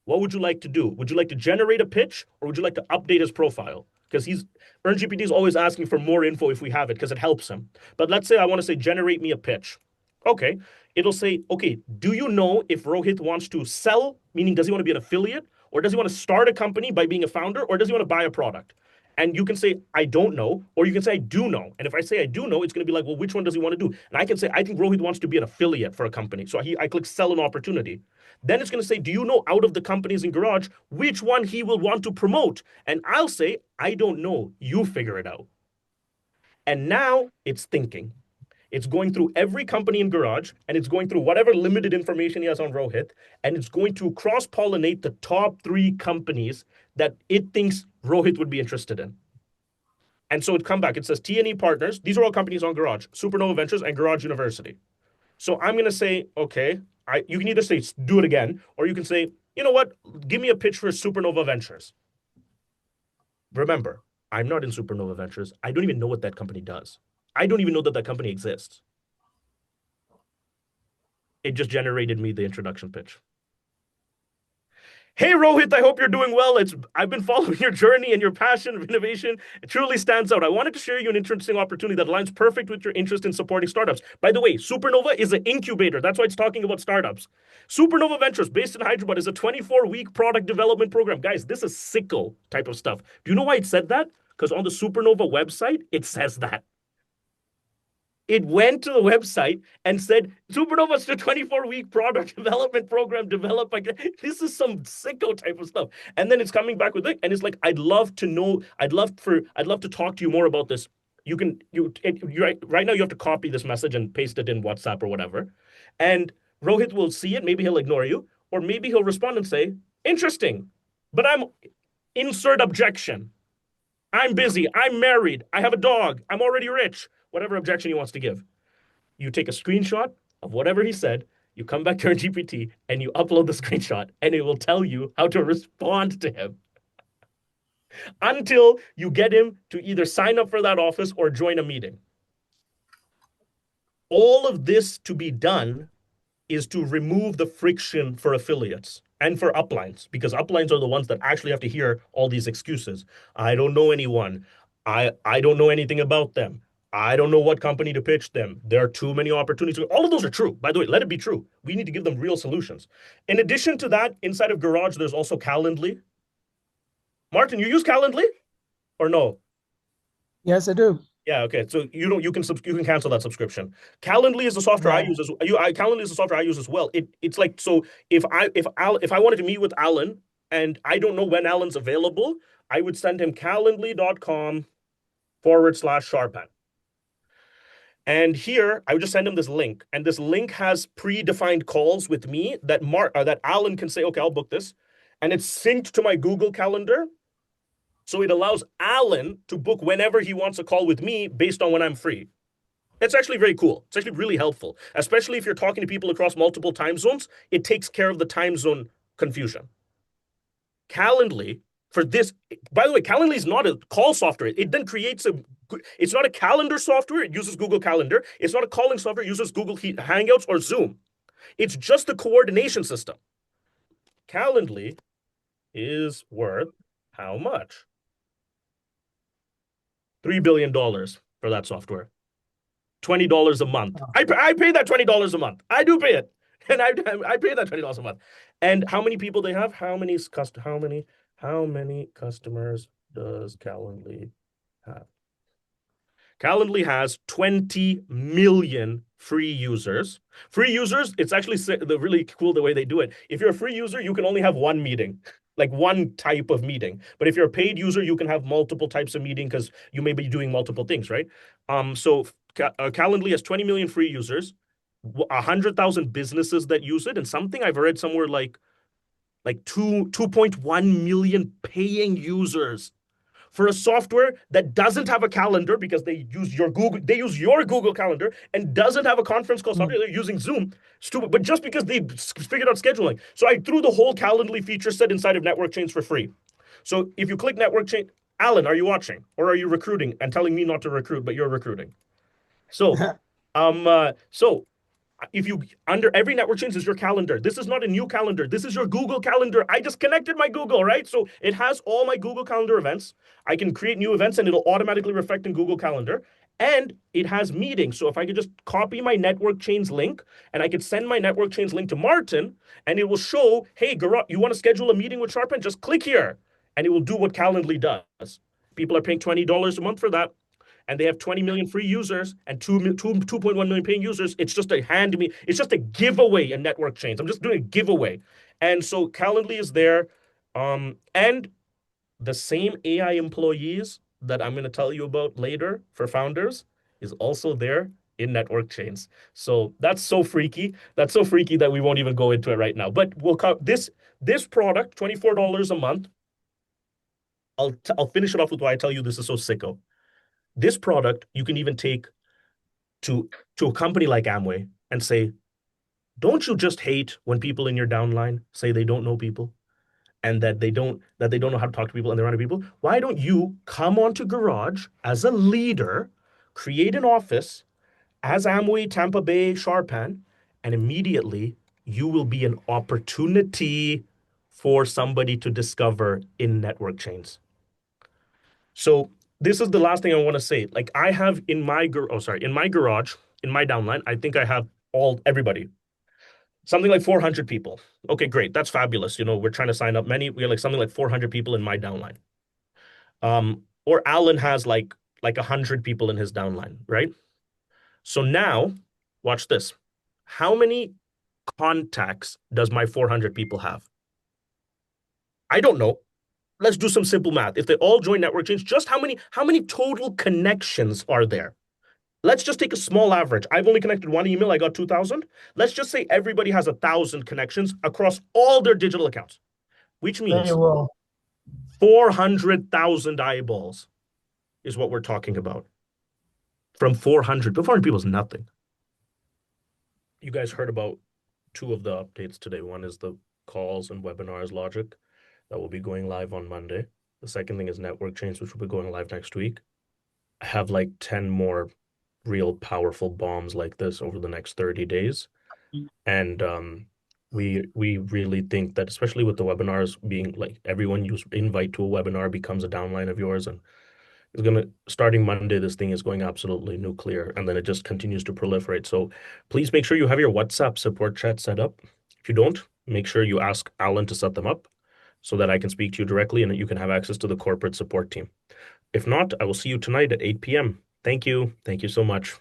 What would you like to do? Would you like to generate a pitch, or would you like to update his profile? because EarnGPT is always asking for more info if we have it because it helps him. But let's say I want to say, generate me a pitch. Okay. It'll say, okay, do you know if Rohit wants to sell, meaning does he want to be an affiliate, or does he want to start a company by being a founder, or does he want to buy a product? And you can say, I don't know, or you can say, I do know. And if I say I do know, it's going to be like, well, which one does he want to do? And I can say, I think Rohit wants to be an affiliate for a company. So I click sell an opportunity. Then it's going to say, do you know out of the companies in Garage, which one he will want to promote? And I'll say, I don't know. You figure it out. And now it's thinking. It's going through every company in Garage, and it's going through whatever limited information he has on Rohit, and it's going to cross-pollinate the top 3 companies that it thinks Rohit would be interested in. And so it come back. It says T&E Partners. These are all companies on Garage, Supernova Ventures, and Garage University. So I'm going to say, okay, you can either say do it again, or you can say, you know what, give me a pitch for Supernova Ventures. Remember, I'm not in Supernova Ventures. I don't even know what that company does. I don't even know that company exists. It just generated me the introduction pitch. Hey, Rohit, I hope you're doing well. I've been following your journey and your passion of innovation. It truly stands out. I wanted to share you an interesting opportunity that aligns perfect with your interest in supporting startups. By the way, Supernova is an incubator. That's why it's talking about startups. Supernova Ventures, based in Hyderabad, is a 24-week product development program. Guys, this is sicko type of stuff. Do you know why it said that? Because on the Supernova website, it says that. It went to the website and said, Supernova's a 24-week product development program developed by, this is some sicko type of stuff. And then it's coming back with it. And it's like, I'd love to know, I'd love to talk to you more about this. Right now you have to copy this message and paste it in WhatsApp or whatever. And Rohit will see it. Maybe he'll ignore you, or maybe he'll respond and say, interesting, but insert objection. I'm busy. I'm married. I have a dog. I'm already rich. Whatever objection he wants to give. You take a screenshot of whatever he said, you come back to our GPT, and you upload the screenshot, and it will tell you how to respond to him. Until you get him to either sign up for that office or join a meeting. All of this to be done is to remove the friction for affiliates and for uplines, because uplines are the ones that actually have to hear all these excuses. I don't know anyone. I don't know anything about them. I don't know what company to pitch them. There are too many opportunities. All of those are true. By the way, let it be true. We need to give them real solutions. In addition to that, inside of Garage, there's also Calendly. Martin, you use Calendly or no? Yes, I do. Yeah, okay. So you can cancel that subscription. Calendly is the software I use Calendly is the software I use as well. It's like, so if I wanted to meet with Alan and I don't know when Alan's available, I would send him calendly.com/Shorupan. And here, I would just send him this link. And this link has predefined calls with me that Alan can say, okay, I'll book this. And it's synced to my Google Calendar. So it allows Alan to book whenever he wants a call with me based on when I'm free. It's actually very cool. It's actually really helpful, especially if you're talking to people across multiple time zones. It takes care of the time zone confusion. Calendly, for this, by the way, Calendly is not a call software. It then creates it's not a calendar software. It uses Google Calendar. It's not a calling software. It uses Google Hangouts or Zoom. It's just a coordination system. Calendly is worth how much? $3 billion for that software. $20 a month. I pay that $20 a month. I do pay it. And I pay that $20 a month. And how many people they have? How many customers does Calendly have? Calendly has 20 million free users. Free users, it's actually really cool the way they do it. If you're a free user, you can only have one meeting, like one type of meeting. But if you're a paid user, you can have multiple types of meeting because you may be doing multiple things, right? So Calendly has 20 million free users, 100,000 businesses that use it, and something I've read somewhere like 2.1 million paying users for a software that doesn't have a calendar because they use your Google Calendar and doesn't have a conference call software. They're using Zoom. Stupid, but just because they figured out scheduling. So I threw the whole Calendly feature set inside of Network Chains for free. So if you click Network Chain, Alan, are you watching or are you recruiting and telling me not to recruit, but you're recruiting? So, If you under every network change is your calendar. This is not a new calendar. This is your Google Calendar. I just connected my Google, right? So it has all my Google Calendar events. I can create new events and it'll automatically reflect in Google Calendar. And it has meetings. So if I could just copy my network chains link and I could send my network chains link to Martin and it will show, hey, Gaurav, you want to schedule a meeting with Shorupan? Just click here. And it will do what Calendly does. People are paying $20 a month for that, and they have 20 million free users and 2.1 million paying users. It's just it's just a giveaway in network chains. I'm just doing a giveaway. And so Calendly is there. And the same AI employees that I'm going to tell you about later for founders is also there in network chains. So that's so freaky. That's so freaky that we won't even go into it right now. But we'll cover this product, $24 a month. I'll finish it off with why I tell you this is so sicko. This product you can even take to a company like Amway and say, don't you just hate when people in your downline say they don't know people and that they don't know how to talk to people and they're under people? Why don't you come onto Garage as a leader, create an office as Amway, Tampa Bay, Shorupan, and immediately you will be an opportunity for somebody to discover in network chains. So this is the last thing I want to say. Like I have in my garage, in my downline, I think I have everybody. Something like 400 people. Okay, great. That's fabulous. You know, we're trying to sign up many. We're like something like 400 people in my downline. Or Alan has like 100 people in his downline, right? So now, watch this. How many contacts does my 400 people have? I don't know. Let's do some simple math. If they all join network change, just how many total connections are there? Let's just take a small average. I've only connected one email. I got 2,000. Let's just say everybody has 1,000 connections across all their digital accounts, which means 400,000 eyeballs is what we're talking about. From 400, but 400 people is nothing. You guys heard about two of the updates today. One is the calls and webinars logic that will be going live on Monday. The second thing is network change, which will be going live next week. I have like 10 more real powerful bombs like this over the next 30 days. And we really think that, especially with the webinars being like everyone you invite to a webinar becomes a downline of yours, and it's gonna starting Monday, this thing is going absolutely nuclear, and then it just continues to proliferate. So please make sure you have your WhatsApp support chat set up. If you don't, make sure you ask Alan to set them up so that I can speak to you directly and that you can have access to the corporate support team. If not, I will see you tonight at 8 p.m. Thank you. Thank you so much.